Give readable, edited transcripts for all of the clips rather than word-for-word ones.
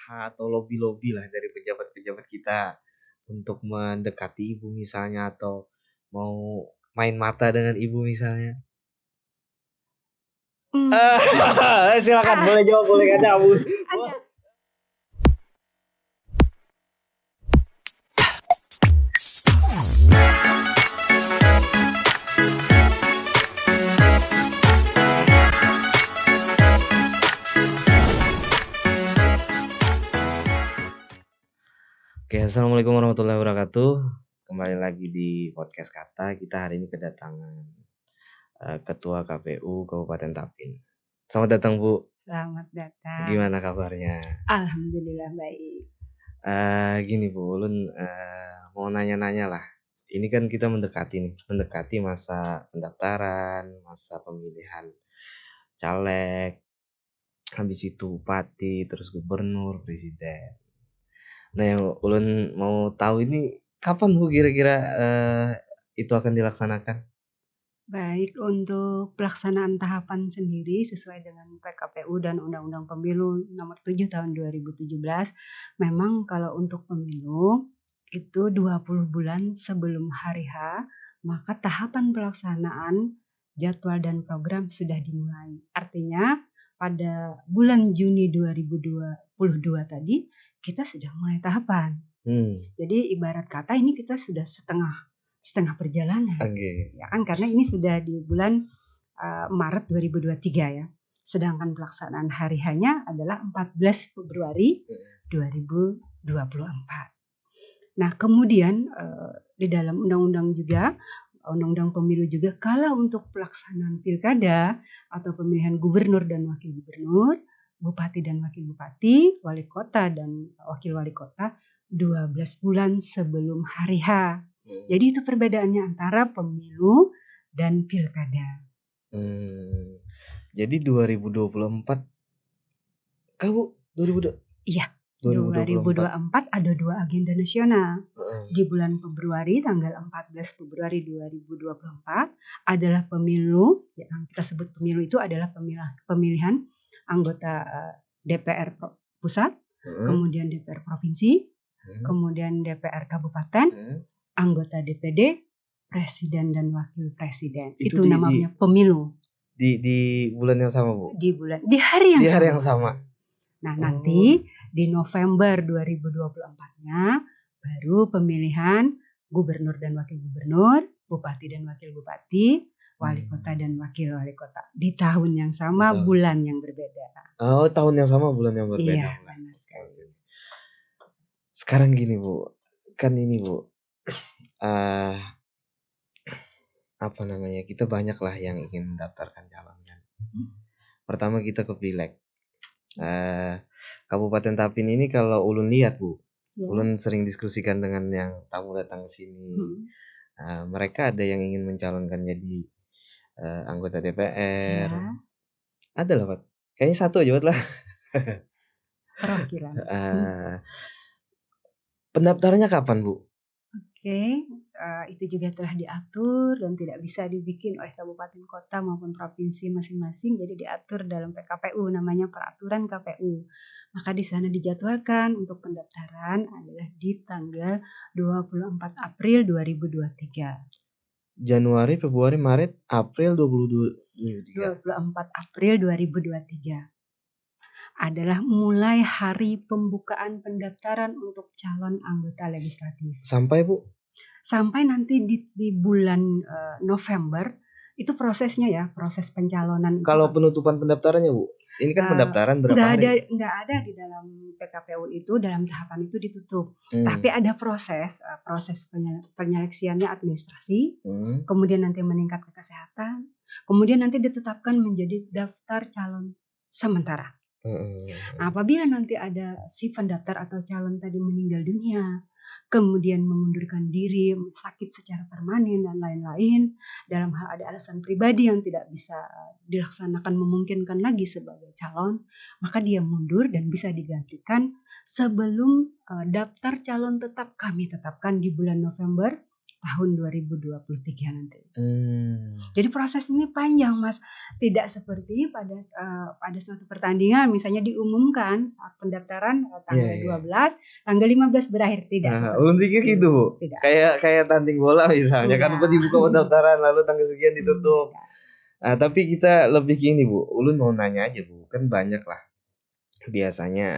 usaha atau lobby-lobby lah dari pejabat-pejabat kita untuk mendekati ibu misalnya atau mau main mata dengan ibu misalnya? Silakan boleh jawab, boleh nggak jawab. Ada. Oke, assalamualaikum warahmatullahi wabarakatuh. Kembali lagi di podcast Kata. Kita hari ini kedatangan Ketua KPU Kabupaten Tapin. Selamat datang Bu. Selamat datang. Gimana kabarnya? Alhamdulillah baik. Gini Bu, Ulun mau nanya-nanya lah. Ini kan kita mendekati masa pendaftaran, masa pemilihan caleg, habis itu bupati, terus gubernur, presiden. Nah, yang Ulun mau tahu ini kapan Bu kira-kira itu akan dilaksanakan? Baik, untuk pelaksanaan tahapan sendiri sesuai dengan PKPU dan Undang-Undang Pemilu Nomor 7 Tahun 2017, memang kalau untuk pemilu itu 20 bulan sebelum hari H, maka tahapan pelaksanaan jadwal dan program sudah dimulai. Artinya pada bulan Juni 2022 tadi kita sudah mulai tahapan. Jadi ibarat kata ini kita sudah setengah perjalanan. Oke. Ya kan, karena ini sudah di bulan Maret 2023 ya. Sedangkan pelaksanaan hari hanya adalah 14 Februari 2024. Nah, kemudian di dalam undang-undang juga, undang-undang pemilu juga, kalau untuk pelaksanaan pilkada atau pemilihan gubernur dan wakil gubernur, bupati dan wakil bupati, wali kota dan wakil wali kota 12 bulan sebelum hari H. Jadi itu perbedaannya antara pemilu dan pilkada. Jadi 2024 kamu 2024? Iya, 2024 ada 2 agenda nasional. Di bulan Februari, tanggal 14 Februari 2024 adalah pemilu, yang kita sebut pemilu itu adalah pemilihan anggota DPR pusat, kemudian DPR provinsi, kemudian DPR kabupaten, anggota DPD, presiden dan wakil presiden. Itu namanya pemilu. Di bulan yang sama, Bu? Di hari yang sama. Nah, nanti di November 2024-nya baru pemilihan gubernur dan wakil gubernur, bupati dan wakil bupati, wali kota dan wakil wali kota. Di tahun yang sama, bulan yang berbeda. Oh, tahun yang sama, bulan yang berbeda. Iya, benar sekali. Sekarang gini, Bu. Kan ini, Bu. Kita banyak lah yang ingin mendaftarkan calon kan. Pertama kita ke Pileg. Kabupaten Tapin ini kalau Ulun lihat, Bu, Ulun sering diskusikan dengan yang tamu datang ke sini. Mereka ada yang ingin mencalonkan jadi anggota DPR. Ada lah, Pak. Kayaknya satu aja, Pak lah. Perwakilan. Pendaftarannya kapan, Bu? Oke, itu juga telah diatur dan tidak bisa dibikin oleh kabupaten kota maupun provinsi masing-masing. Jadi diatur dalam PKPU, namanya peraturan KPU. Maka di sana dijadwalkan untuk pendaftaran adalah di tanggal 24 April 2023. Januari, Februari, Maret, April 2023. 24 April 2023 adalah mulai hari pembukaan pendaftaran untuk calon anggota legislatif. Sampai, Bu? Sampai nanti di bulan November itu prosesnya ya, proses pencalonan. Kalau penutupan pendaftarannya, Bu? Ini kan pendaftaran berapa hari? Nggak ada di dalam PKPU itu, dalam tahapan itu ditutup. Tapi ada proses penyeleksiannya administrasi, kemudian nanti meningkat ke kesehatan, kemudian nanti ditetapkan menjadi daftar calon sementara. Apabila nanti ada si pendaftar atau calon tadi meninggal dunia, kemudian mengundurkan diri, sakit secara permanen dan lain-lain, dalam hal ada alasan pribadi yang tidak bisa dilaksanakan memungkinkan lagi sebagai calon, maka dia mundur dan bisa digantikan sebelum daftar calon tetap kami tetapkan di bulan November tahun 2023 nanti. Jadi proses ini panjang, Mas. Tidak seperti pada suatu pertandingan misalnya diumumkan saat pendaftaran tanggal 12, tanggal 15 berakhir, tidak seperti ulun pikir itu. gitu, Bu. Tidak. Kayak tanding bola misalnya kan dibuka pendaftaran lalu tanggal sekian ditutup. Tapi kita lebih gini, Bu. Ulun mau nanya aja, Bu. Kan banyak lah biasanya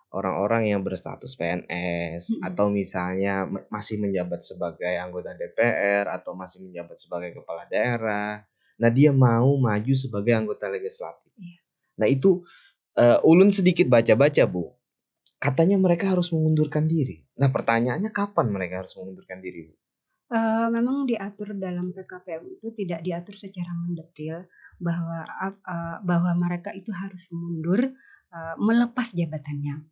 orang-orang yang berstatus PNS atau misalnya masih menjabat sebagai anggota DPR atau masih menjabat sebagai kepala daerah. Nah, dia mau maju sebagai anggota legislatif. Nah, itu ulun sedikit baca-baca, Bu. Katanya mereka harus mengundurkan diri. Nah, pertanyaannya kapan mereka harus mengundurkan diri, Bu? Memang diatur dalam PKPU itu tidak diatur secara mendetil bahwa mereka itu harus mundur melepas jabatannya.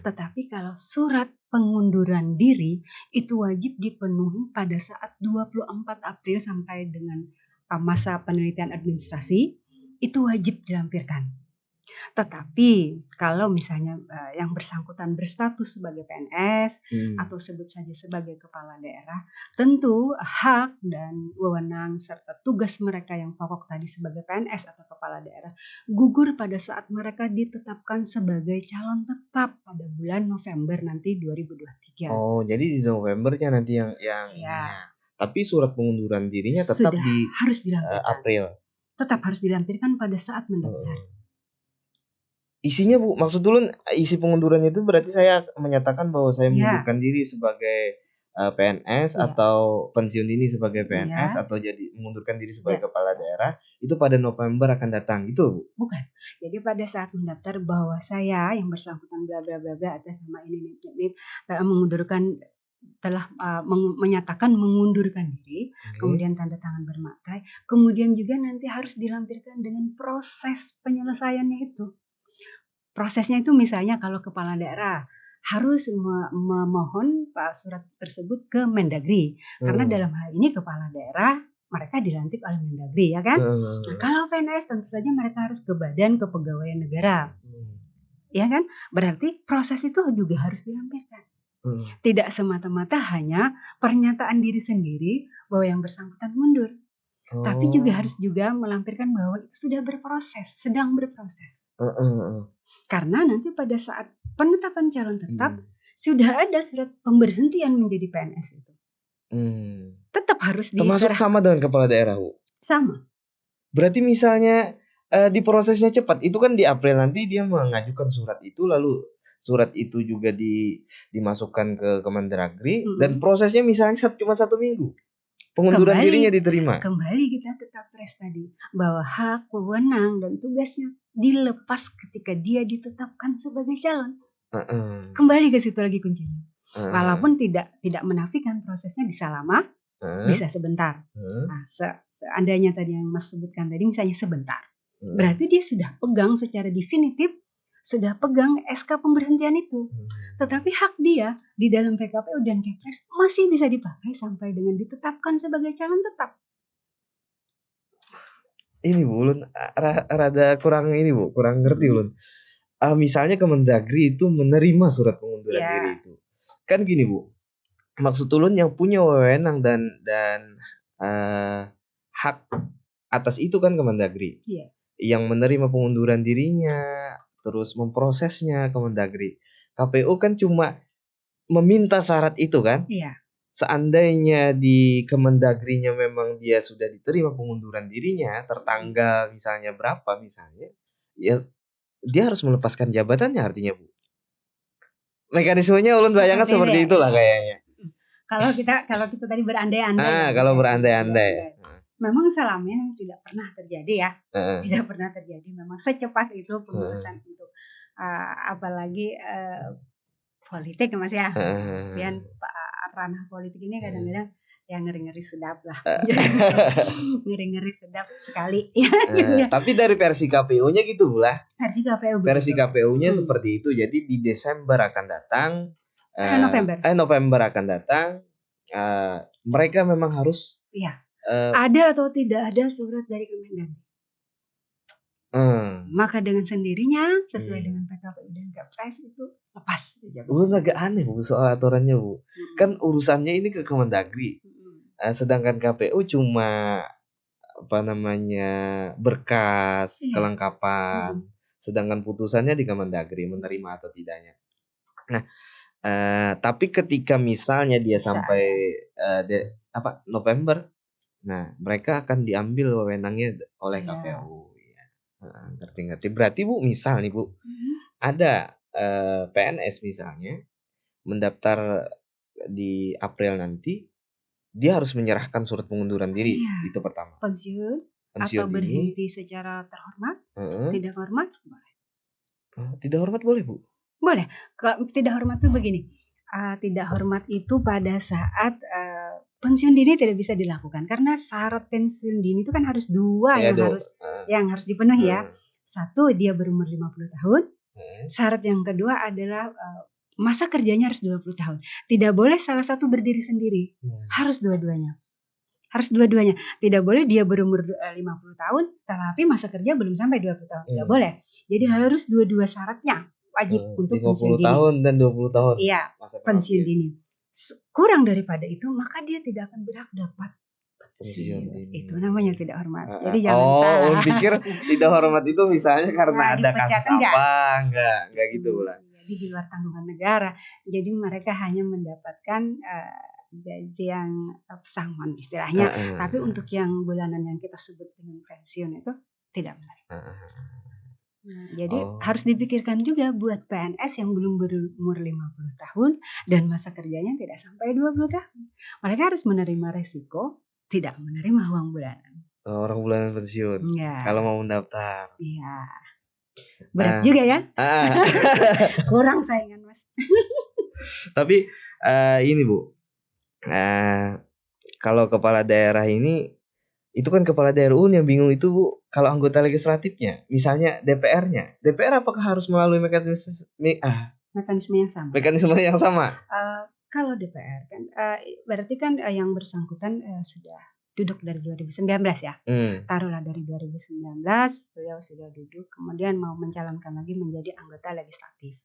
Tetapi kalau surat pengunduran diri itu wajib dipenuhi pada saat 24 April sampai dengan masa penelitian administrasi, itu wajib dilampirkan. Tetapi kalau misalnya yang bersangkutan berstatus sebagai PNS atau sebut saja sebagai kepala daerah, tentu hak dan wewenang serta tugas mereka yang pokok tadi sebagai PNS atau kepala daerah gugur pada saat mereka ditetapkan sebagai calon tetap pada bulan November nanti 2023. Oh, jadi di Novembernya nanti yang ininya. Tapi surat pengunduran dirinya tetap harus dilampirkan. April. Tetap harus dilampirkan pada saat mendaftar. Isinya, Bu, maksud dulu isi pengundurannya itu berarti saya menyatakan bahwa saya mengundurkan diri sebagai PNS atau pensiun dini sebagai PNS atau jadi mengundurkan diri sebagai kepala daerah itu pada November akan datang gitu, Bu? Bukan. Jadi pada saat mendaftar bahwa saya yang bersangkutan bla bla bla bla atas nama ini telah menyatakan mengundurkan diri, kemudian tanda tangan bermaterai, kemudian juga nanti harus dilampirkan dengan proses penyelesaiannya itu. Prosesnya itu misalnya kalau kepala daerah harus memohon surat tersebut ke Mendagri. Karena dalam hal ini kepala daerah mereka dilantik oleh Mendagri, ya kan? Nah, kalau PNS tentu saja mereka harus ke Badan Kepegawaian Negara. Ya kan? Berarti proses itu juga harus dilampirkan. Tidak semata-mata hanya pernyataan diri sendiri bahwa yang bersangkutan mundur. Tapi juga harus melampirkan bahwa itu sudah berproses, sedang berproses. Karena nanti pada saat penetapan calon tetap sudah ada surat pemberhentian menjadi PNS itu. Tetap harus termasuk sama dengan kepala daerah, Bu? Sama. Berarti misalnya di prosesnya cepat, itu kan di April nanti dia mengajukan surat itu, lalu surat itu juga dimasukkan ke Kemendagri dan prosesnya misalnya cuma 1 minggu. Pengunduran dirinya diterima. Kembali kita tetap pres tadi bahwa hak, wewenang dan tugasnya dilepas ketika dia ditetapkan sebagai calon. Kembali ke situ lagi kuncinya. Walaupun tidak menafikan prosesnya bisa lama, bisa sebentar. Nah, seandainya tadi yang Mas sebutkan tadi misalnya sebentar, berarti dia sudah pegang secara definitif, sudah pegang SK pemberhentian itu. Tetapi hak dia di dalam PKPU dan Kepres masih bisa dipakai sampai dengan ditetapkan sebagai calon tetap. Ini, Bu, Ulun rada kurang ngerti, Ulun. Misalnya Kemendagri itu menerima surat pengunduran diri itu. Kan gini, Bu. Maksud Ulun yang punya wewenang dan hak atas itu kan Kemendagri. Yang menerima pengunduran dirinya, terus memprosesnya Kemendagri. KPU kan cuma meminta syarat itu kan? Seandainya di Kemendagrinya memang dia sudah diterima pengunduran dirinya tertanggal misalnya berapa misalnya, ya dia harus melepaskan jabatannya artinya, Bu. Mekanismenya ulun bayangkan seperti itulah kayaknya. Kalau kita tadi berandai-andai. Kalau berandai-andai. Memang selama tidak pernah terjadi ya. Tidak pernah terjadi memang secepat itu pengurusan untuk apalagi politik ya Mas ya. Kemudian ranah politik ini kadang-kadang ya ngeri-ngeri sedap lah. Ngeri-ngeri sedap sekali. Tapi dari versi KPU-nya gitu lah. Versi KPU-nya seperti itu. Jadi di Desember akan datang. November akan datang. Mereka memang harus. Ada atau tidak ada surat dari Kemendagri. Maka dengan sendirinya sesuai dengan PKPU dan Kepres itu lepas. Agak aneh, Bu, soal aturannya, Bu. Kan urusannya ini ke Kemendagri. sedangkan KPU cuma berkas, kelengkapan. Sedangkan putusannya di Kemendagri menerima atau tidaknya. Nah, tapi ketika misalnya dia sampai November, nah mereka akan diambil wewenangnya oleh KPU. Ya. Ngerti. Berarti Bu, misal nih Bu, ada PNS misalnya mendaftar di April nanti, dia harus menyerahkan surat pengunduran diri. Itu pertama. Pensiun atau berhenti secara terhormat, tidak hormat boleh. Tidak hormat boleh Bu? Boleh. Tidak hormat itu begini. Tidak hormat itu pada saat pensiun dini tidak bisa dilakukan karena syarat pensiun dini itu kan harus dua yang harus dipenuhi ya. Satu, dia berumur 50 tahun. Syarat yang kedua adalah masa kerjanya harus 20 tahun. Tidak boleh salah satu berdiri sendiri. Harus dua-duanya. Tidak boleh dia berumur 50 tahun tetapi masa kerja belum sampai 20 tahun. Tidak boleh. Jadi harus dua-dua syaratnya wajib untuk pensiun dini. 50 tahun dan 20 tahun. Iya, pensiun dini. Kurang daripada itu maka dia tidak akan berhak dapat pensiun dini. Itu namanya tidak hormat. Jadi jangan salah. Pikir tidak hormat itu misalnya karena ada kasus apa? Enggak gitu lah. Jadi di luar tanggungan negara. Jadi mereka hanya mendapatkan gaji yang pesangon istilahnya. Tapi untuk yang bulanan yang kita sebut dengan pensiun itu tidak benar. Jadi harus dipikirkan juga buat PNS yang belum berumur 50 tahun dan masa kerjanya tidak sampai 20 tahun. Mereka harus menerima resiko tidak menerima uang bulanan. Orang bulanan pensiun. Kalau mau mendaftar. Iya. Berat juga ya. Kurang saingan Mas. Tapi ini Bu. Kalau kepala daerah ini, itu kan kepala daerah yang bingung itu Bu. Kalau anggota legislatifnya, misalnya DPR-nya, DPR apakah harus melalui mekanisme yang sama? Mekanisme yang sama. Kalau DPR kan, berarti kan yang bersangkutan sudah duduk dari 2019 ya. Taruhlah dari 2019 beliau sudah duduk, kemudian mau mencalonkan lagi menjadi anggota legislatif.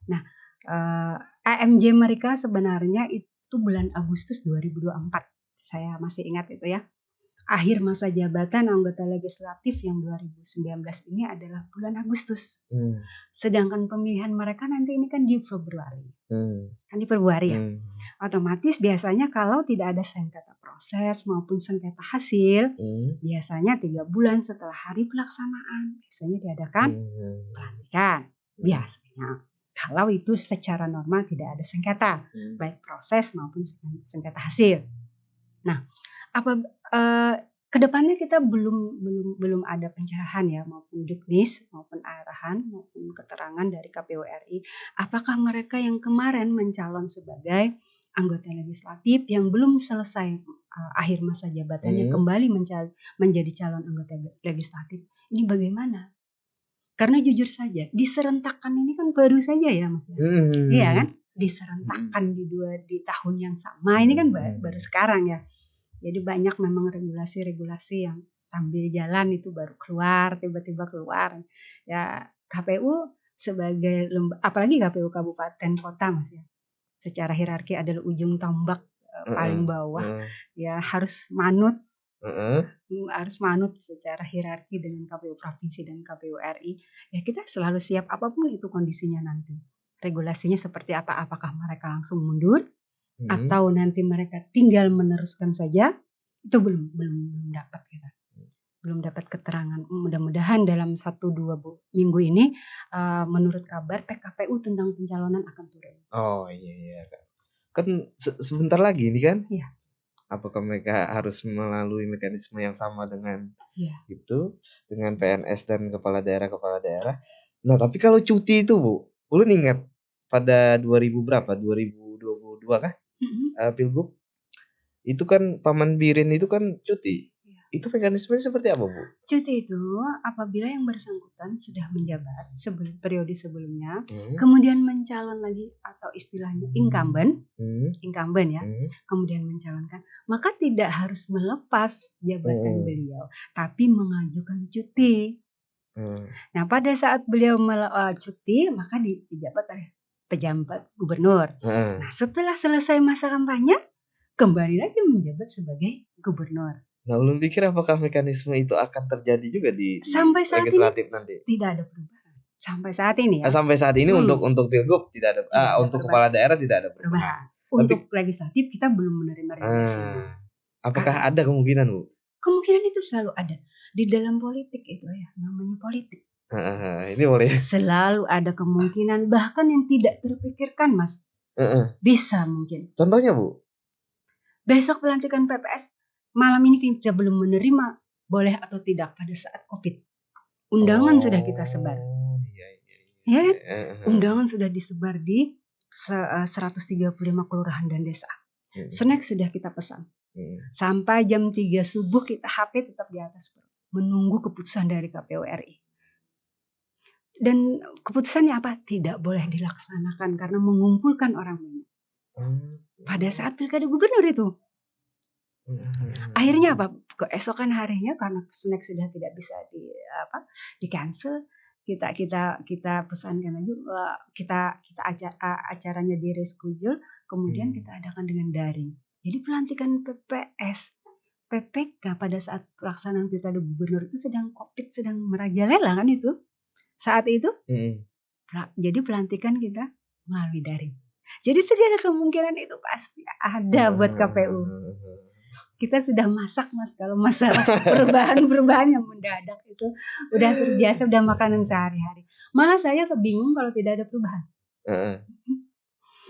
Nah, AMJ mereka sebenarnya itu bulan Agustus 2024. Saya masih ingat itu ya. Akhir masa jabatan anggota legislatif yang 2019 ini adalah bulan Agustus. Sedangkan pemilihan mereka nanti ini kan di Februari. Kan di Februari ya. Otomatis biasanya kalau tidak ada sengketa proses maupun sengketa hasil, biasanya 3 bulan setelah hari pelaksanaan biasanya diadakan pelantikan. Biasanya. Kalau itu secara normal tidak ada sengketa, baik proses maupun sengketa hasil. Nah, kedepannya kita belum ada pencerahan ya, maupun juknis maupun arahan maupun keterangan dari KPU RI. Apakah mereka yang kemarin mencalon sebagai anggota legislatif yang belum selesai akhir masa jabatannya kembali menjadi calon anggota legislatif ini bagaimana? Karena jujur saja diserentakkan ini kan baru saja ya Mas. Iya kan? Diserentakkan di tahun yang sama ini kan baru sekarang ya. Jadi banyak memang regulasi-regulasi yang sambil jalan itu baru keluar, tiba-tiba keluar. Ya KPU sebagai apalagi KPU kabupaten kota Mas ya. Secara hierarki adalah ujung tombak paling bawah. Ya harus manut. Harus manut secara hierarki dengan KPU provinsi dan KPU RI. Ya kita selalu siap apapun itu kondisinya nanti. Regulasinya seperti apa? Apakah mereka langsung mundur? Atau nanti mereka tinggal meneruskan saja, itu belum dapat kita, belum dapat keterangan. Mudah-mudahan dalam 1-2 minggu ini, menurut kabar PKPU tentang pencalonan akan turun. Oh iya, kan sebentar lagi ini kan? Iya. Apakah mereka harus melalui mekanisme yang sama dengan itu, dengan PNS dan kepala daerah? Nah tapi kalau cuti itu Bu, ulun ingat pada 2022 kah? Pilgub itu kan Paman Birin itu kan cuti. Itu mekanismenya seperti apa Bu? Cuti itu apabila yang bersangkutan sudah menjabat periode sebelumnya, kemudian mencalon lagi atau istilahnya incumbent ya, kemudian mencalonkan, maka tidak harus melepas jabatan beliau, tapi mengajukan cuti. Nah pada saat beliau cuti maka dijabat oleh pejabat gubernur. Nah setelah selesai masa kampanye kembali lagi menjabat sebagai gubernur. Nah, ulun pikir apakah mekanisme itu akan terjadi juga di Sampai saat legislatif nanti? Tidak ada perubahan. Sampai saat ini ya. Sampai saat ini untuk Pilgub tidak ada, untuk kepala daerah tidak ada perubahan. Untuk legislatif kita belum menerima regulasinya. Apakah ada kemungkinan, Bu? Kemungkinan itu selalu ada. Di dalam politik itu ya, namanya politik. Ini boleh. Selalu ada kemungkinan, bahkan yang tidak terpikirkan, Mas. Bisa mungkin. Contohnya, Bu? Besok pelantikan PPS, malam ini kita belum menerima boleh atau tidak pada saat COVID. Undangan sudah kita sebar. Ya, undangan sudah disebar di 135 kelurahan dan desa. Snack sudah kita pesan. Sampai jam 3 subuh kita HP tetap di atas menunggu keputusan dari KPU RI. Dan keputusannya apa? Tidak boleh dilaksanakan karena mengumpulkan orang banyak. Pada saat pilkada gubernur itu. Akhirnya apa? Keesokan harinya karena snack sudah tidak bisa di cancel, kita pesankan aja, kita acaranya di reschedule, kemudian kita adakan dengan daring. Jadi pelantikan PPK pada saat pelaksanaan pilkada gubernur itu sedang COVID, sedang merajalela kan itu saat itu. Jadi pelantikan kita melalui daring. Jadi segala kemungkinan itu pasti ada buat KPU. Kita sudah masak, Mas, kalau masalah perubahan yang mendadak itu udah terbiasa, udah makanan sehari-hari. Malah saya kebingung kalau tidak ada perubahan.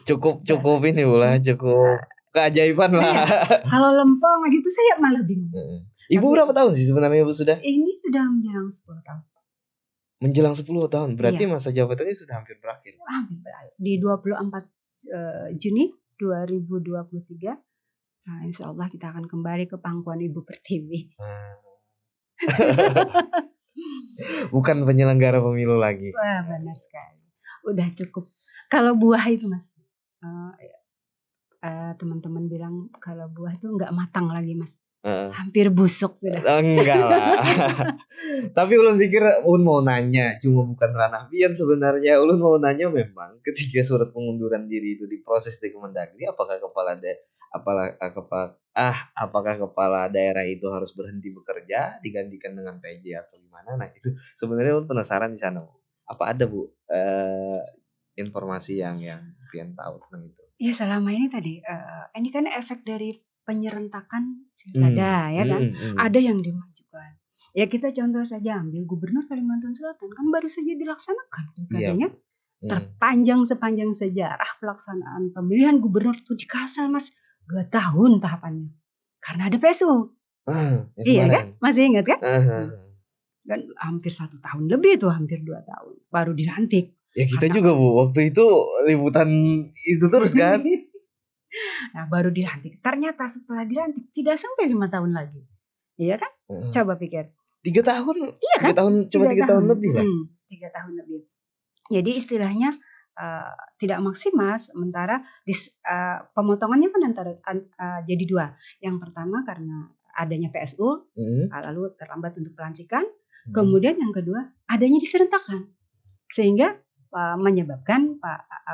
Cukup ini pula, cukup keajaiban lah. Kalau lempeng aja itu saya malah bingung. Ibu berapa tahun sih sebenarnya, Bu, sudah? Ini sudah menjelang 10 tahun. Menjelang 10 tahun, berarti masa jabatannya sudah hampir berakhir. Hampir berakhir. Di 24 Juni 2023. Nah, insya Allah kita akan kembali ke pangkuan Ibu Pertiwi. Bukan penyelenggara pemilu lagi. Wah, benar sekali. Udah cukup. Kalau buah itu, Mas, teman-teman bilang kalau buah itu nggak matang lagi, Mas. Hampir busuk sudah. Enggak lah. Tapi ulun pikir ulun mau nanya, cuma bukan ranah pian sebenarnya. Ulun mau nanya memang ketika surat pengunduran diri itu diproses di Kemendagri, apakah kepala daerah itu harus berhenti bekerja digantikan dengan PJ atau gimana? Nah, itu sebenarnya ulun penasaran di sana. Apa ada, Bu, informasi yang pian tahu tentang itu? Ya, selama ini tadi ini kan efek dari penyerentakan pilkada, ya kan? Ada yang dimajukan. Ya, kita contoh saja ambil Gubernur Kalimantan Selatan, kan baru saja dilaksanakan pilkadanya. Terpanjang sepanjang sejarah pelaksanaan pemilihan gubernur itu di Kalsel, Mas, 2 tahun tahapannya. Karena ada PSU. Iya kan? Masih ingat kan? Kan hampir 1 tahun lebih tuh, hampir 2 tahun baru dilantik. Ya kita juga, Bu, waktu itu ributan itu terus kan. Nah, baru dilantik. Ternyata setelah dilantik tidak sampai 5 tahun lagi. Iya kan? Coba pikir. 3 tahun. Iya kan? 3 tahun, cuma 3 tahun lebih lah. 3 tahun lebih. Jadi istilahnya tidak maksimal, sementara pemotongannya kan jadi 2. Yang pertama karena adanya PSU, lalu terlambat untuk pelantikan. Kemudian yang kedua adanya diserentakkan, sehingga menyebabkan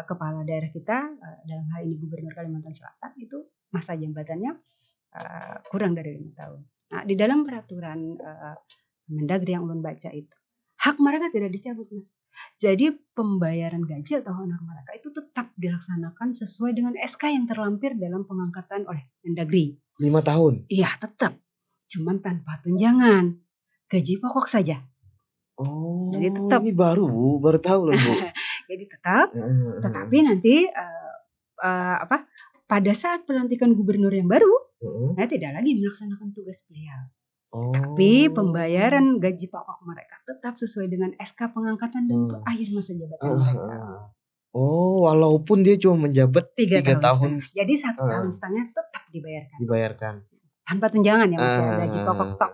kepala daerah kita, dalam hal ini Gubernur Kalimantan Selatan, itu masa jabatannya kurang dari 5 tahun. Nah, di dalam peraturan Mendagri yang ulun baca itu, hak mereka tidak dicabut, Mas. Jadi pembayaran gaji atau honor mereka itu tetap dilaksanakan sesuai dengan SK yang terlampir dalam pengangkatan oleh Mendagri. 5 tahun? Iya, tetap. Cuman tanpa tunjangan. Gaji pokok saja. Oh, jadi tetap. Ini baru, Bu, baru tahu loh, Bu. Jadi tetap, tetapi nanti pada saat pelantikan gubernur yang baru, tidak lagi melaksanakan tugas beliau. Tapi pembayaran gaji pokok mereka tetap sesuai dengan SK pengangkatan dan akhir masa jabatan mereka. Walaupun dia cuma menjabat 3 tahun. Jadi 1 tahun setengah tetap dibayarkan. Tanpa tunjangan ya, Mas, gaji pokok tok.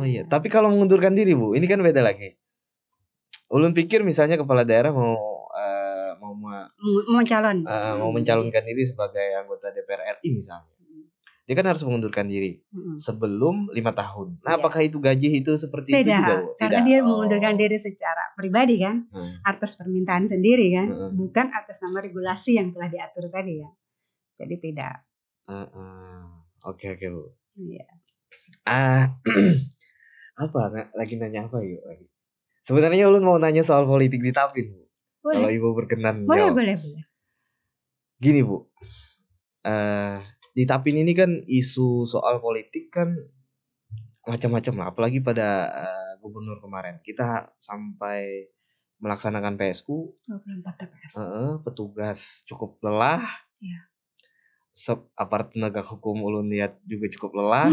Iya. Tapi kalau mengundurkan diri, Bu, ini kan beda lagi. Ulun pikir misalnya kepala daerah mau mencalonkan diri sebagai anggota DPR RI misalnya. Dia kan harus mengundurkan diri sebelum 5 tahun. Nah, apakah itu gaji itu seperti itu juga, Bu? Karena dia mengundurkan diri secara pribadi kan, atas permintaan sendiri kan, bukan atas nama regulasi yang telah diatur tadi kan. Jadi tidak. Oke Bu. Iya. Apa lagi nanya apa yuk lagi? Sebenarnya ulun mau nanya soal politik di Tapin, Bu. Kalau Ibu berkenan jawab. Boleh. Gini Bu, di Tapin ini kan isu soal politik kan macam-macam lah, apalagi pada gubernur kemarin. Kita sampai melaksanakan PSU 24 TPS. Petugas cukup lelah. Iya. Aparat penegak hukum ulun lihat juga cukup lelah.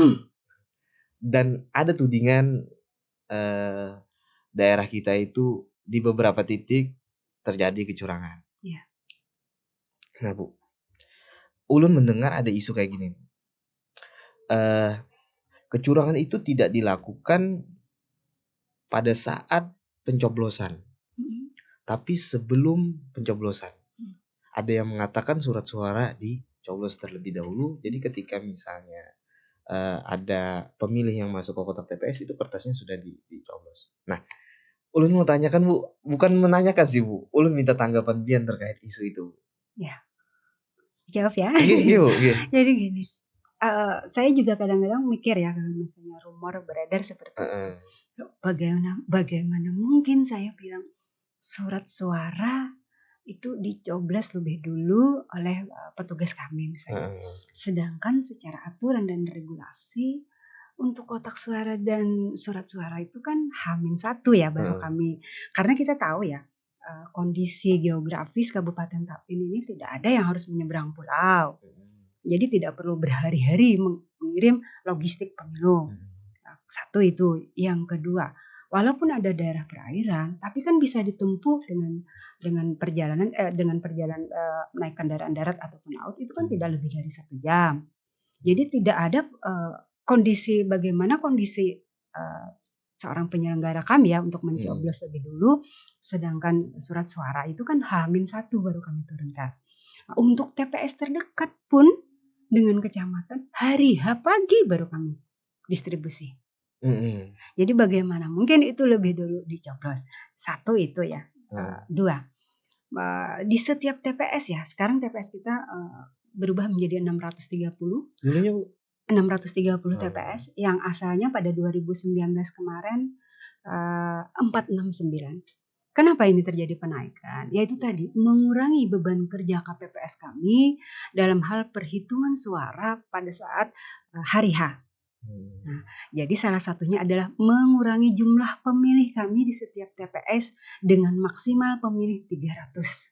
Dan ada tudingan daerah kita itu di beberapa titik terjadi kecurangan. Iya. Nah Bu, ulun mendengar ada isu kayak gini. Kecurangan itu tidak dilakukan pada saat pencoblosan, tapi sebelum pencoblosan. Ada yang mengatakan surat suara dicoblos terlebih dahulu. Jadi ketika misalnya ada pemilih yang masuk ke kotak TPS, itu kertasnya sudah dicoblos. Nah, ulun mau tanyakan Bu, bukan menanyakan sih Bu, ulun minta tanggapan Bian terkait isu itu. Ya, jawab ya. Iya. Jadi gini, saya juga kadang-kadang mikir ya, kalau misalnya rumor beredar seperti itu, bagaimana mungkin saya bilang surat suara itu dicoblos lebih dulu oleh petugas kami misalnya. Sedangkan secara aturan dan regulasi untuk kotak suara dan surat suara itu kan H-1 ya baru kami. Karena kita tahu ya, kondisi geografis Kabupaten Tapin ini tidak ada yang harus menyeberang pulau. Jadi tidak perlu berhari-hari mengirim logistik pemilu. Satu itu. Yang kedua, walaupun ada daerah perairan, tapi kan bisa ditempuh dengan perjalanan naik kendaraan darat ataupun laut, itu kan tidak lebih dari 1 jam. Jadi tidak ada bagaimana kondisi seorang penyelenggara kami ya untuk mencoblos lebih dulu, sedangkan surat suara itu kan H-1 baru kami turunkan. Untuk TPS terdekat pun dengan kecamatan hari H pagi baru kami distribusi. Jadi bagaimana mungkin itu lebih dulu dicoblos. Satu itu ya. Dua, di setiap TPS ya, sekarang TPS kita berubah menjadi 630. Dulunya Bu? 630 TPS yang asalnya pada 2019 kemarin 469. Kenapa ini terjadi penaikan? Yaitu tadi mengurangi beban kerja KPPS kami dalam hal perhitungan suara pada saat hari H. Nah, jadi salah satunya adalah mengurangi jumlah pemilih kami di setiap TPS dengan maksimal pemilih 300.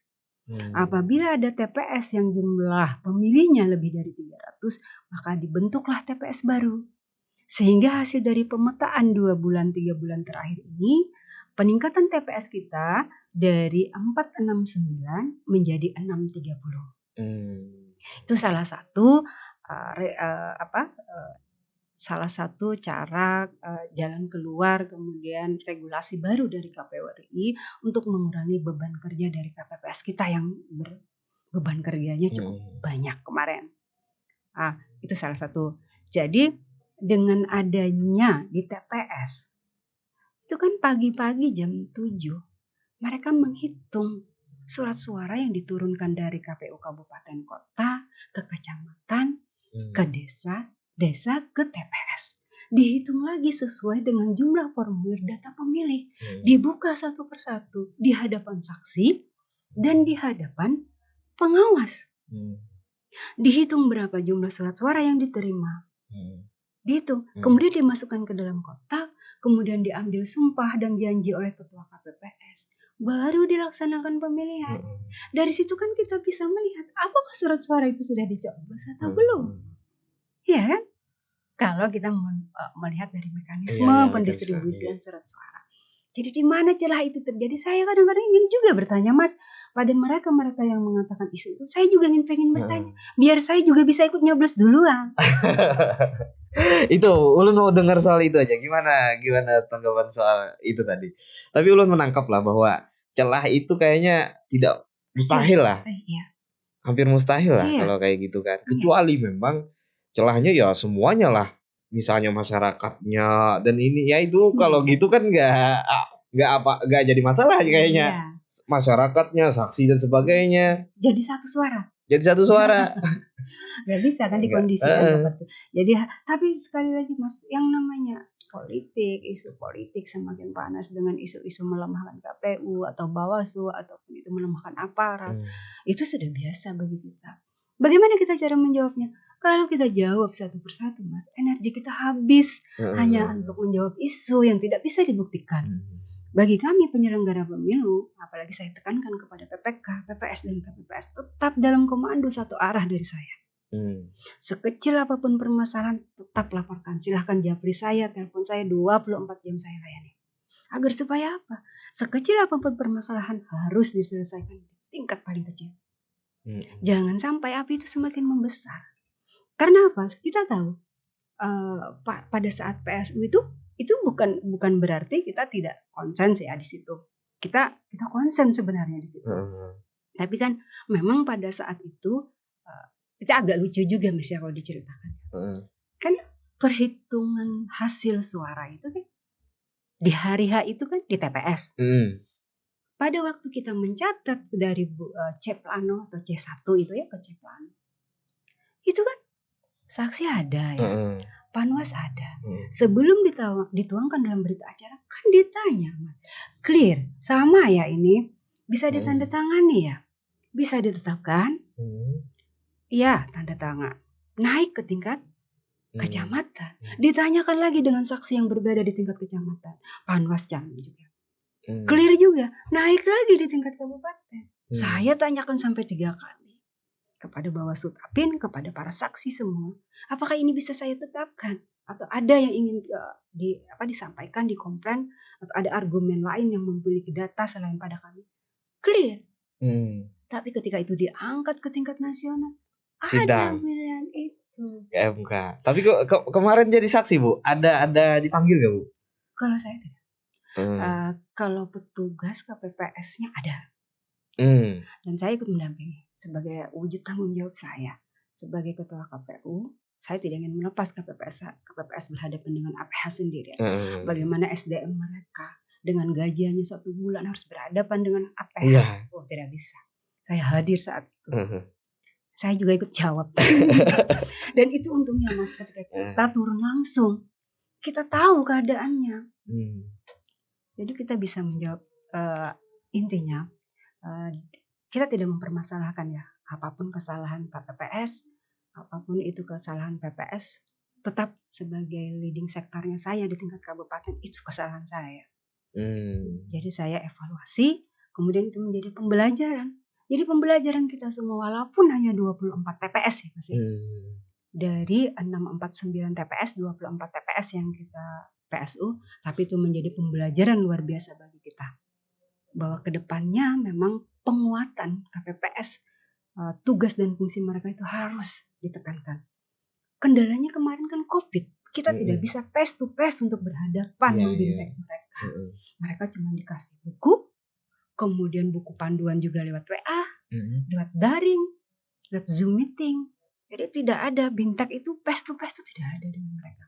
Apabila ada TPS yang jumlah pemilihnya lebih dari 300, maka dibentuklah TPS baru. Sehingga hasil dari pemetaan 2 bulan 3 bulan terakhir ini, peningkatan TPS kita dari 469 menjadi 630. Itu salah satu salah satu cara jalan keluar, kemudian regulasi baru dari KPU RI untuk mengurangi beban kerja dari KPPS kita yang beban kerjanya cukup banyak kemarin. Itu salah satu. Jadi dengan adanya di TPS, itu kan pagi-pagi jam 7, mereka menghitung surat suara yang diturunkan dari KPU kabupaten kota ke kecamatan, ke desa ke TPS. Dihitung lagi sesuai dengan jumlah formulir data pemilih. Dibuka satu persatu di hadapan saksi dan di hadapan pengawas. Dihitung berapa jumlah surat suara yang diterima. Dihitung. Kemudian dimasukkan ke dalam kotak, kemudian diambil sumpah dan janji oleh ketua KPPS. Baru dilaksanakan pemilihan. Dari situ kan kita bisa melihat apakah surat suara itu sudah dicoblos atau belum. Iya kan? Kalau kita melihat dari mekanisme pendistribusian surat suara. Jadi di mana celah itu terjadi? Saya kadang-kadang ingin juga bertanya, Mas, pada mereka yang mengatakan isu itu, saya juga pengen bertanya, biar saya juga bisa ikut nyoblos duluan. Itu ulun mau dengar soal itu aja. Gimana tanggapan soal itu tadi? Tapi ulun menangkap lah bahwa celah itu kayaknya tidak mustahil lah. Hampir mustahil lah kalau kayak gitu kan. Kecuali memang celahnya ya semuanya lah. Misalnya masyarakatnya dan ini ya itu kalau gitu kan nggak jadi masalah kayaknya. masyarakatnya, saksi dan sebagainya. Jadi satu suara. Gak bisa kan dikondisikan seperti itu. Jadi tapi sekali lagi Mas, yang namanya politik, isu politik semakin panas dengan isu-isu melemahkan KPU atau Bawaslu ataupun itu melemahkan aparat, itu sudah biasa bagi kita. Bagaimana kita cara menjawabnya? Kalau kita jawab satu persatu Mas, energi kita habis hanya untuk menjawab isu yang tidak bisa dibuktikan. Bagi kami penyelenggara pemilu, apalagi saya tekankan kepada PPK, PPS dan KPPS, tetap dalam komando satu arah dari saya. Sekecil apapun permasalahan tetap laporkan. Silahkan japri saya, telepon saya 24 jam saya layani. Agar supaya apa? Sekecil apapun permasalahan harus diselesaikan di tingkat paling kecil. Jangan sampai api itu semakin membesar. Karena apa? Kita tahu pada saat PSU itu bukan berarti kita tidak konsen ya di situ. Kita konsen sebenarnya di situ. Tapi kan memang pada saat itu itu agak lucu juga Mas ya kalau diceritakan. Kan perhitungan hasil suara itu kan di hari H itu kan di TPS. Pada waktu kita mencatat dari Ceplano atau C1 itu ya ke Ceplano. Itu kan saksi ada ya. Panwas ada. Sebelum dituangkan dalam berita acara kan ditanya Mas. Clear, sama ya ini? Bisa ditandatangani ya? Bisa ditetapkan? Iya, tanda tangan. Naik ke tingkat kecamatan. Ditanyakan lagi dengan saksi yang berbeda di tingkat kecamatan. Panwas Jambi juga. Clear juga. Naik lagi di tingkat kabupaten. Saya tanyakan sampai 3 kali. Kepada Bawaslu Tapin, kepada para saksi semua. Apakah ini bisa saya tetapkan? Atau ada yang ingin disampaikan, dikomplain? Atau ada argumen lain yang memiliki data selain pada kami? Clear. Tapi ketika itu diangkat ke tingkat nasional, sidang. Ada pilihan itu. MK. Tapi kok kemarin jadi saksi Bu? Ada dipanggil gak Bu? Kalau saya tidak. Kalau petugas KPPS-nya ada. Dan saya ikut mendampingi sebagai wujud tanggung jawab saya sebagai ketua KPU. Saya tidak ingin melepas KPPS berhadapan dengan APH sendiri. Bagaimana SDM mereka dengan gajiannya 1 bulan harus berhadapan dengan APH. Oh, tidak bisa. Saya hadir saat itu. Saya juga ikut jawab. Dan itu untungnya Mas, ketika kita turun langsung, kita tahu keadaannya. Jadi kita bisa menjawab. Intinya kita tidak mempermasalahkan ya apapun kesalahan KPPS, apapun itu kesalahan PPS, tetap sebagai leading sektornya saya di tingkat kabupaten itu kesalahan saya. Jadi saya evaluasi, kemudian itu menjadi pembelajaran. Jadi pembelajaran kita semua walaupun hanya 24 TPS ya Mas ya. Dari 649 TPS, 24 TPS yang kita PSU, tapi itu menjadi pembelajaran luar biasa bagi kita. Bahwa kedepannya memang penguatan KPPS, tugas dan fungsi mereka itu harus ditekankan. Kendalanya kemarin kan COVID. Kita tidak bisa face to face untuk berhadapan membintek mereka. Mereka cuma dikasih buku, kemudian buku panduan juga lewat WA, lewat daring, lewat Zoom meeting. Jadi tidak ada bintek itu face to face itu tidak ada dengan mereka.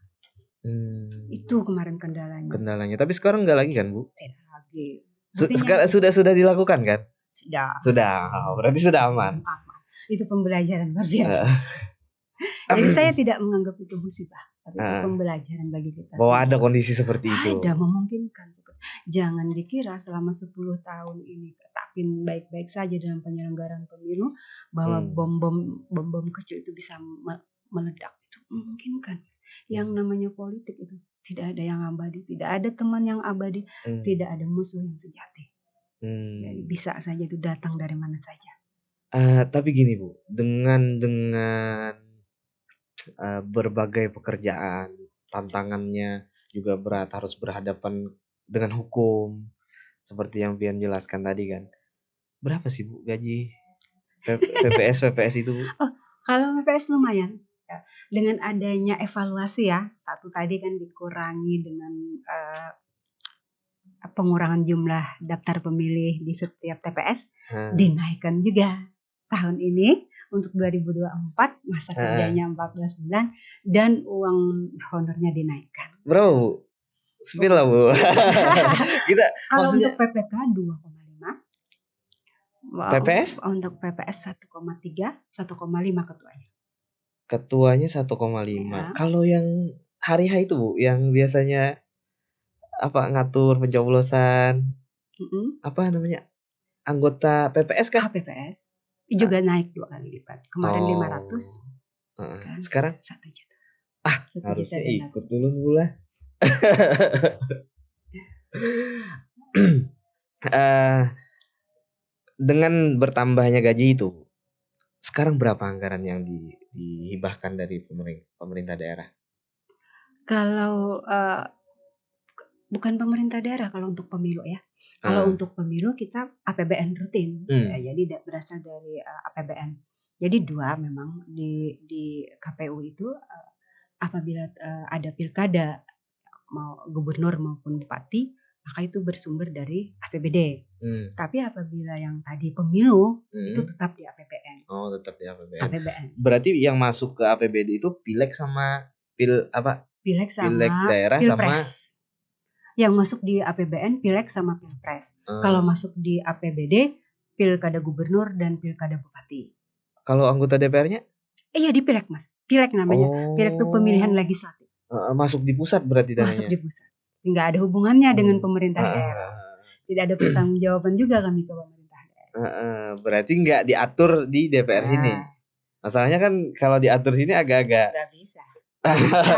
Itu kemarin kendalanya. Tapi sekarang nggak lagi kan Bu? Tidak lagi. Sekarang sudah dilakukan kan? Sudah. Berarti sudah aman. Itu pembelajaran luar biasa. Jadi saya tidak menganggap itu musibah, tapi itu pembelajaran bagi kita. Bahwa ada kondisi seperti itu. Ada memungkinkan. Jangan dikira selama 10 tahun ini Tapin baik-baik saja dalam penyelenggaraan pemilu bahwa bom kecil itu bisa meledak. Itu memungkinkan. Yang namanya politik itu tidak ada yang abadi, tidak ada teman yang abadi, tidak ada musuh yang sejati. Jadi bisa saja itu datang dari mana saja. Tapi gini Bu, dengan berbagai pekerjaan, tantangannya juga berat, harus berhadapan dengan hukum seperti yang Pian jelaskan tadi kan. Berapa sih Bu gaji PPS itu Bu? Kalau PPS lumayan. Dengan adanya evaluasi ya, satu tadi kan dikurangi dengan pengurangan jumlah daftar pemilih di setiap TPS, dinaikkan juga tahun ini untuk 2024 masa kerjanya 14 bulan dan uang honornya dinaikkan. Bro, spill lah Bu. Kita kalau maksudnya, untuk PPK 2,5, PPS? Untuk PPS 1,3, 1,5 ketuanya. Ketuanya 1,5. Ya. Kalau yang hari H itu Bu, yang biasanya ngatur pencoblosan, apa namanya, anggota PPS kan? PPS juga naik 2 kali lipat. Kemarin 500, sekarang 1 juta. Harusnya ikut dulu pula. Dengan bertambahnya gaji itu, sekarang berapa anggaran yang dihibahkan dari pemerintah daerah? Kalau bukan pemerintah daerah kalau untuk pemilu ya. Kalau untuk pemilu kita APBN rutin, jadi berasal dari APBN. Jadi 2 memang di KPU itu apabila ada pilkada mau gubernur maupun bupati, maka itu bersumber dari APBD. Tapi apabila yang tadi pemilu itu tetap di APBN. Oh, tetap di APBN. Berarti yang masuk ke APBD itu pileg sama Pileg daerah Pilpres. sama yang masuk di APBN pileg sama pilpres. Kalau masuk di APBD pilkada gubernur dan pilkada bupati. Kalau anggota DPR-nya? Iya di pileg Mas. Pileg namanya. Pileg itu pemilihan legislatif. Masuk di pusat berarti dananya? Masuk di pusat. Nggak ada hubungannya dengan pemerintah daerah. Tidak ada pertanggungjawaban juga kami ke pemerintah daerah. Berarti nggak diatur di DPR sini. Masalahnya kan kalau diatur sini agak-agak. Nggak bisa.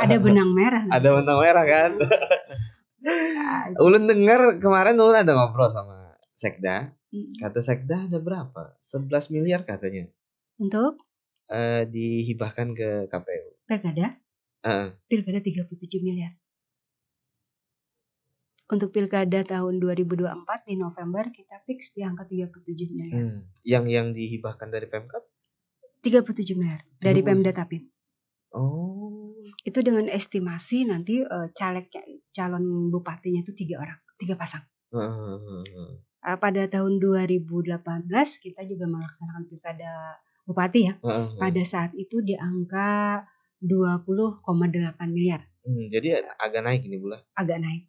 Ada benang merah. Ada benang merah kan? Ulun dengar kemarin Ulun ada ngobrol sama Sekda. Kata Sekda ada berapa? 11 miliar katanya. Untuk? Dihibahkan ke KPU. Pilkada? Pilkada 37 miliar. Untuk pilkada tahun 2024 di November kita fix di angka 37 miliar. Yang dihibahkan dari Pemkab? 37 miliar dari Pemda Tapin. Oh. Itu dengan estimasi nanti calegnya, calon bupatinya itu 3 orang, 3 pasang. Pada tahun 2018 kita juga melaksanakan pilkada bupati ya. Pada saat itu di angka 20,8 miliar. Jadi agak naik ini bulan. Agak naik.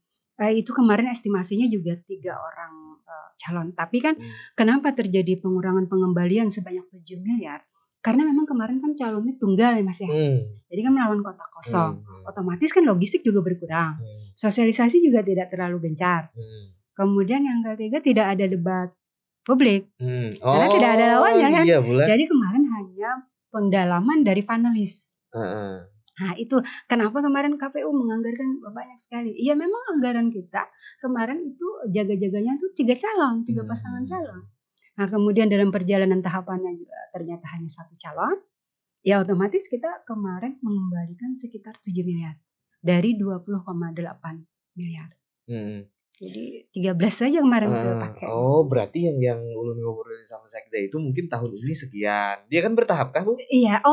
Itu kemarin estimasinya juga 3 orang calon. Tapi kan kenapa terjadi pengurangan pengembalian sebanyak 7 miliar? Karena memang kemarin kan calonnya tunggal ya Mas ya. Jadi kan melawan kotak kosong. Otomatis kan logistik juga berkurang. Sosialisasi juga tidak terlalu gencar. Kemudian yang ketiga tidak ada debat publik. Karena tidak ada lawannya kan. Iya, jadi kemarin hanya pendalaman dari panelis. Nah itu kenapa kemarin KPU menganggarkan banyak sekali. Iya memang anggaran kita kemarin itu jaga-jaganya tuh 3 calon, 3 pasangan calon. Nah kemudian dalam perjalanan tahapannya juga ternyata hanya 1 calon. Ya otomatis kita kemarin mengembalikan sekitar 7 miliar dari 20,8 miliar. Jadi 13 saja kemarin pakai. Oh berarti yang Ulun ngobrol sama Sekda itu mungkin tahun ini sekian. Dia kan bertahap kan Bu? Iya,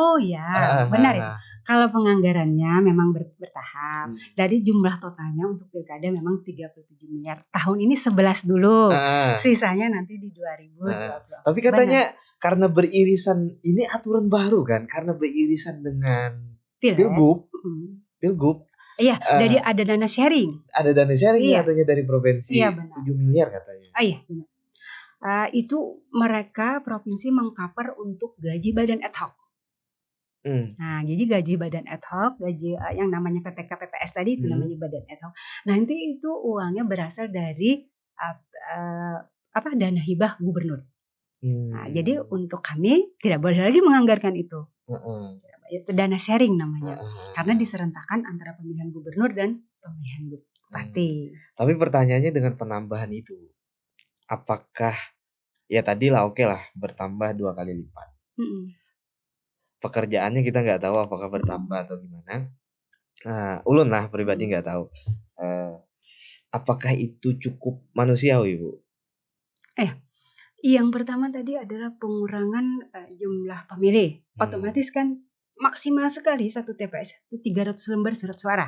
benar itu. Kalau penganggarannya memang bertahap. Dari jumlah totalnya untuk pilkada memang 37 miliar. Tahun ini 11 dulu. Sisanya nanti di 2020. Tapi katanya karena beririsan, ini aturan baru kan? Karena beririsan dengan Pilgub. Iya, jadi ada dana sharing. Ada dana sharing katanya dari provinsi. Iya, 7 miliar katanya. Iya, benar. Itu mereka provinsi mengcover untuk gaji badan ad hoc. Nah, jadi gaji badan ad hoc, gaji yang namanya PPK PPS tadi itu namanya badan ad hoc. Nanti itu uangnya berasal dari dana hibah gubernur. Nah, jadi untuk kami tidak boleh lagi menganggarkan itu. Itu dana sharing namanya. Karena diserentakkan antara pemilihan gubernur dan pemilihan bupati. Tapi pertanyaannya dengan penambahan itu, apakah ya tadi lah oke lah bertambah 2 kali lipat. Pekerjaannya kita nggak tahu apakah bertambah atau gimana. Ulun lah pribadi nggak tahu. Apakah itu cukup manusiawi Bu? Yang pertama tadi adalah pengurangan jumlah pemilih. Otomatis kan maksimal sekali satu TPS itu 300 lembar surat suara.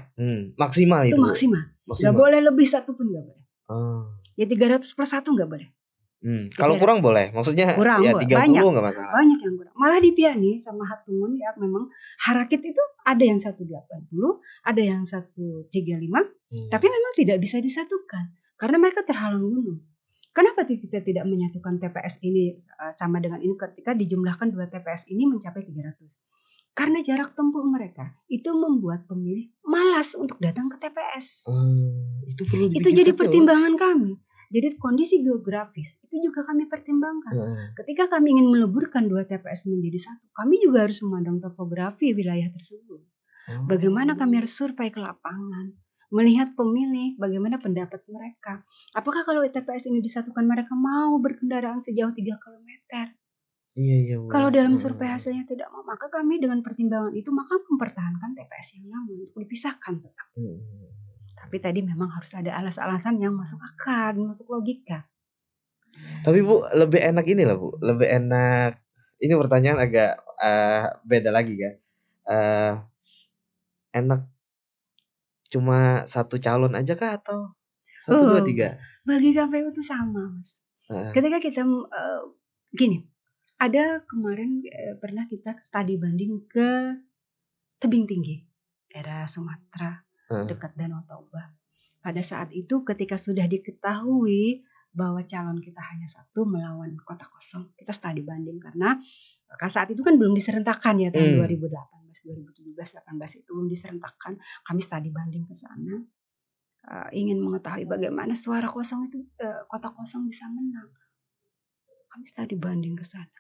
Maksimal itu. Itu maksimal. Gak boleh lebih satu pun gak boleh. Ya 300 per 1 gak boleh. Kalau kurang boleh, maksudnya kurang, ya 30 nggak masalah. Banyak yang kurang. Malah di Piani sama Hatungun ya memang harakit itu ada yang 180, ada yang 135, tapi memang tidak bisa disatukan karena mereka terhalang gunung. Kenapa kita tidak menyatukan TPS ini sama dengan ini ketika dijumlahkan 2 TPS ini mencapai 300? Karena jarak tempuh mereka itu membuat pemilih malas untuk datang ke TPS. Itu jadi pertimbangan kami. Jadi kondisi geografis itu juga kami pertimbangkan. Ketika kami ingin meleburkan 2 TPS menjadi satu, kami juga harus memandang topografi wilayah tersebut. Bagaimana kami harus survei ke lapangan, melihat pemilih, bagaimana pendapat mereka. Apakah kalau TPS ini disatukan mereka mau berkendaraan sejauh 3 km? Iya. Kalau dalam survei hasilnya tidak mau, maka kami dengan pertimbangan itu maka mempertahankan TPS yang lama untuk dipisahkan tetap. Tapi tadi memang harus ada alasan-alasan yang masuk akal, masuk logika. Tapi Bu, lebih enak ini lah Bu, lebih enak. Ini pertanyaan agak beda lagi kan. Enak cuma satu calon aja kah atau 1, 2, 3? Bagi KPU itu sama, Mas. Ketika kita gini, ada kemarin pernah kita studi banding ke tebing tinggi daerah Sumatera dekat Danau Toba. Pada saat itu ketika sudah diketahui bahwa calon kita hanya satu melawan kota kosong, kita studi banding karena saat itu kan belum diserentakkan ya tahun 2018, 2017, 2018 itu belum diserentakkan. Kami studi banding ke sana, ingin mengetahui bagaimana suara kosong itu kota kosong bisa menang. Kami studi banding ke sana.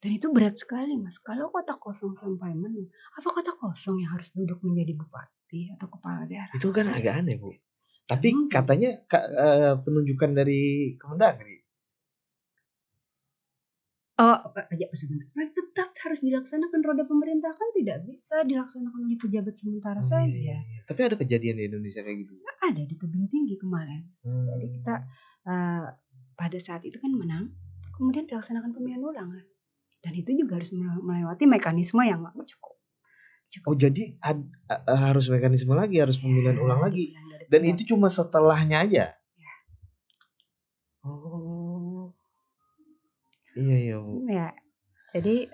Dan itu berat sekali, Mas. Kalau kota kosong sampai menang, apa kota kosong yang harus duduk menjadi bupati atau kepala daerah? Itu kan agak aneh, Bu. Tapi katanya penunjukan dari Kemendagri. Tetap harus dilaksanakan, roda pemerintahan kan tidak bisa dilaksanakan oleh pejabat sementara saja. Iya. Tapi ada kejadian di Indonesia kayak gitu? Ada di tebing tinggi kemarin. Jadi kita pada saat itu kan menang, kemudian dilaksanakan pemilihan ulang kan. Dan itu juga harus melewati mekanisme yang cukup. Oh jadi harus mekanisme lagi, harus pemilihan ulang lagi. Dan itu cuma setelahnya aja? Ya. Oh. Iya Bu. Ya, jadi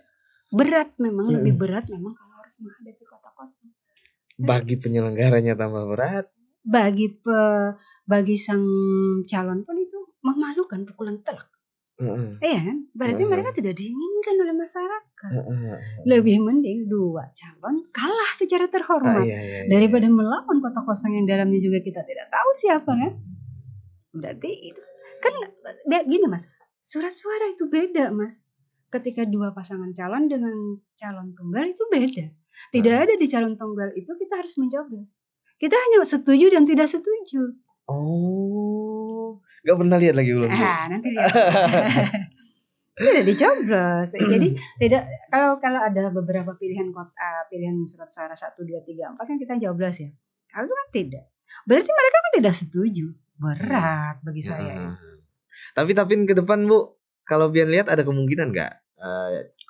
berat memang, lebih berat memang kalau harus menghadapi kota kosong. Bagi penyelenggaranya tambah berat. Bagi sang calon pun itu memalukan, pukulan telak. Iya kan? Berarti mereka tidak diinginkan oleh masyarakat. Lebih mending 2 calon kalah secara terhormat daripada melawan kota kosong yang dalamnya juga kita tidak tahu siapa kan. Berarti itu kan gini Mas, surat suara itu beda Mas. Ketika 2 pasangan calon dengan calon tunggal itu beda. Tidak ada di calon tunggal itu kita harus mencoblos. Kita hanya setuju dan tidak setuju. Oh, gak pernah lihat lagi belum? Nanti lihat. Tidak dicoblos. Jadi tidak kalau ada beberapa pilihan surat suara 1, 2, 3, 4 kan kita coblos ya. Kalau kan tidak. Berarti mereka kan tidak setuju. Berat bagi saya. Tapi ke depan Bu, kalau Bian lihat ada kemungkinan nggak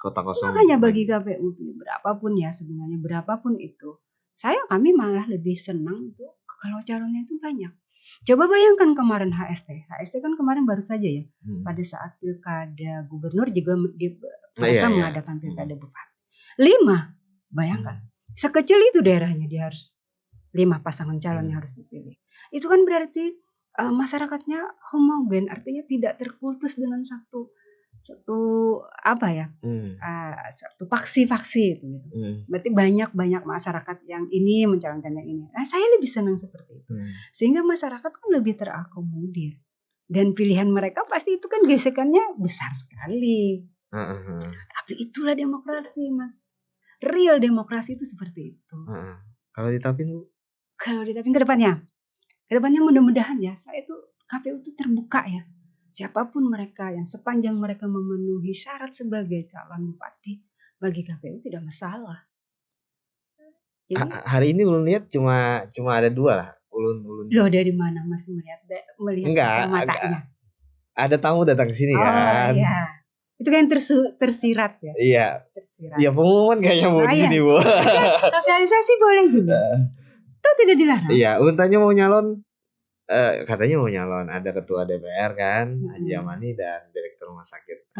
kota kosong? Makanya bagi KPU berapapun ya sebenarnya, berapapun itu, kami malah lebih senang itu kalau calonnya itu banyak. Coba bayangkan kemarin HST kan kemarin baru saja ya, pada saat pilkada gubernur juga mereka mengadakan pilkada bupati. 5, bayangkan, sekecil itu daerahnya dia harus 5 pasangan calon yang harus dipilih. Itu kan berarti masyarakatnya homogen, artinya tidak terkultus dengan satu faksi itu. Berarti banyak masyarakat yang ini mencalonkan yang ini. Nah, saya lebih senang seperti itu. Sehingga masyarakat kan lebih terakomodir. Dan pilihan mereka pasti itu kan gesekannya besar sekali. Tapi itulah demokrasi, Mas. Real demokrasi itu seperti itu. Kalau ditapin ke depannya mudah-mudahan ya, saya itu KPU itu terbuka ya. Siapapun mereka yang sepanjang mereka memenuhi syarat sebagai calon bupati, bagi KPU tidak masalah. Jadi, hari ini ulun lihat cuma ada 2 lah. Ulun. Loh, dari mana Mas melihat kacamatanya? Ada tamu datang ke sini kan. Oh iya. Itu kan tersirat ya. Iya. Tersirat. Iya, pengumuman kayaknya mau di sini, Bu. Sosialisasi boleh juga. Itu tidak dilarang. Iya, ulun tanya mau nyalon. Katanya mau nyalon, ada ketua DPR kan, Haji Amani dan direktur rumah sakit.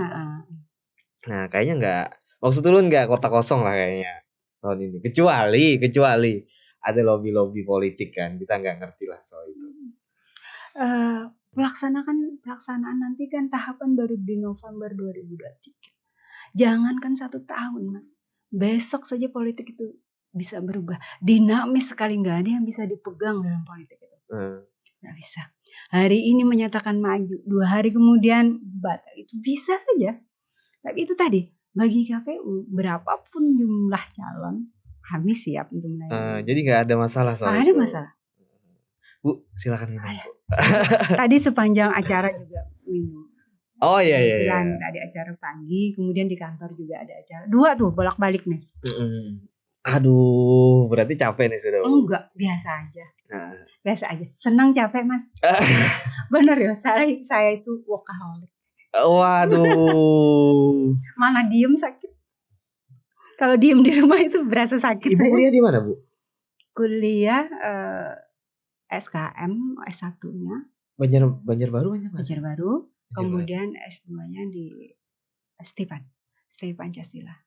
Nah, kayaknya enggak, maksud ulun enggak kota kosong lah kayaknya tahun ini. Kecuali ada lobby politik kan, kita enggak ngerti lah soal itu. pelaksanaan nanti kan tahapan baru di November 2023. Jangankan 1 tahun, Mas. Besok saja politik itu bisa berubah. Dinamis sekali, nggak ada yang bisa dipegang dalam politik itu. Nggak bisa. Hari ini menyatakan maju, 2 hari kemudian batal. Itu bisa saja. Tapi itu tadi, bagi KPU berapapun jumlah calon, kami siap untuk melayani. Jadi nggak ada masalah soal Nggak itu. ada masalah. Bu, silakan minum. Tadi sepanjang acara juga minum. Oh iya. Ada acara pagi, kemudian di kantor juga ada acara. 2 tuh bolak-balik nih. Aduh, berarti capek nih sudah. Enggak, biasa aja. Biasa aja. Senang capek, Mas. Bener ya, saya itu workaholic. Waduh. Mana diem sakit. Kalau diem di rumah itu berasa sakit. Ibu kuliah di mana, Bu? Kuliah SKM S1-nya. Banjarbaru. Banjarbaru. Kemudian S2-nya di STI Pancasila.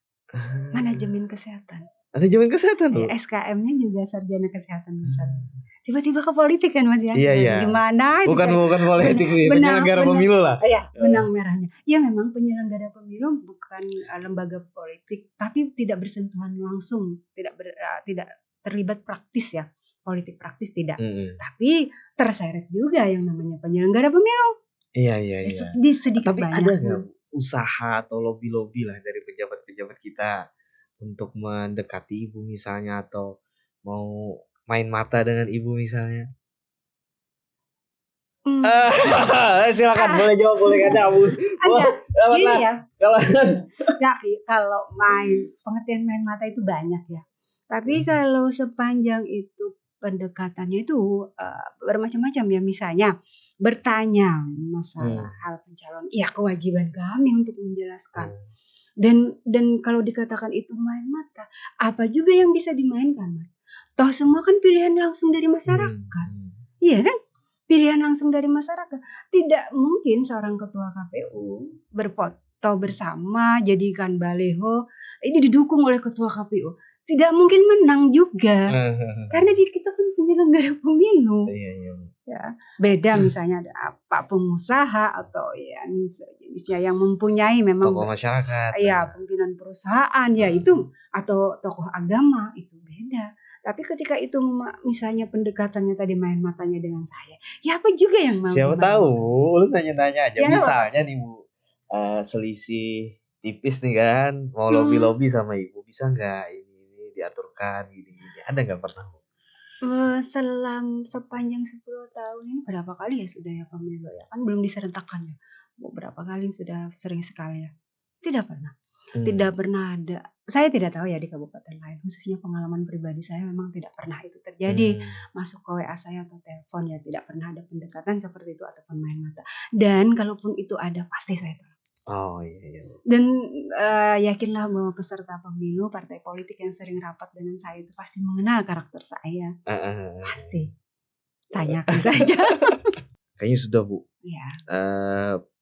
Manajemen kesehatan. Manajemen kesehatan, Bu. SKM-nya juga sarjana kesehatan besar. Tiba-tiba ke politik kan, Mas ya? Iya. Gimana? Bukan politik sih, penyelenggara pemilu lah. Iya, benang merahnya. Ya memang penyelenggara pemilu bukan lembaga politik, tapi tidak bersentuhan langsung, tidak terlibat praktis ya. Politik praktis tidak. Tapi terseret juga yang namanya penyelenggara pemilu. Iya. Sedikit tapi banyak. Ada nggak usaha atau lobby lah dari pejabat-pejabat kita untuk mendekati ibu misalnya, atau mau main mata dengan ibu misalnya? Silakan, boleh jawab, boleh nggak Bu? Ada. Gini ya. Kalau pengertian main mata itu banyak ya. Tapi kalau sepanjang itu pendekatannya itu bermacam-macam ya, misalnya bertanya masalah hal pencalon, ya kewajiban kami untuk menjelaskan. Dan kalau dikatakan itu main mata, apa juga yang bisa dimainkan, Mas? Toh semua kan pilihan langsung dari masyarakat. Iya kan? Pilihan langsung dari masyarakat. Tidak mungkin seorang ketua KPU berfoto bersama, jadikan baleho, ini didukung oleh ketua KPU. Tidak mungkin menang juga. Karena kita kan penyelenggara pemilu. Iya. Ya, beda misalnya ada Pak pengusaha atau ya jenisnya yang mempunyai memang tokoh masyarakat. Ya, pimpinan perusahaan ya itu, atau tokoh agama, itu beda. Tapi ketika itu misalnya pendekatannya tadi main matanya dengan saya, ya apa juga yang mau? Siapa tahu, lu nanya-nanya aja. Ya, misalnya nih Bu, selisih tipis nih kan, mau lobby sama ibu, bisa nggak ini diaturkan gini? Ada nggak pernah? Sepanjang 10 tahun ini berapa kali ya sudah ya pemilu ya, kan belum diserentakkan ya. Beberapa kali sudah sering sekali ya. Tidak pernah. Tidak pernah ada. Saya tidak tahu ya di kabupaten lain, khususnya pengalaman pribadi saya memang tidak pernah itu terjadi. Masuk ke WA saya atau telepon ya, tidak pernah ada pendekatan seperti itu ataupun main mata. Dan kalaupun itu ada, pasti saya tolak. Oh iya. Dan yakinlah bahwa peserta pemilu partai politik yang sering rapat dengan saya itu pasti mengenal karakter saya. Pasti. Tanyakan saja. Kayaknya sudah Bu. Iya.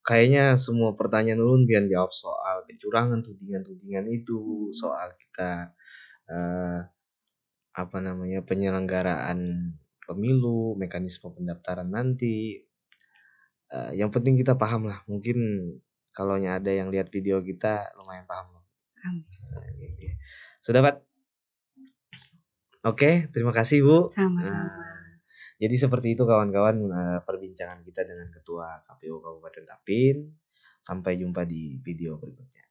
Kayaknya semua pertanyaan Ulun biar jawab soal kecurangan, tudingan itu, soal kita penyelenggaraan pemilu, mekanisme pendaftaran nanti. Yang penting kita paham lah. Mungkin kalau ada yang lihat video kita lumayan paham. Sudah Pak? Oke, terima kasih Bu. Sama-sama. Jadi seperti itu kawan-kawan perbincangan kita dengan Ketua KPU Kabupaten Tapin. Sampai jumpa di video berikutnya.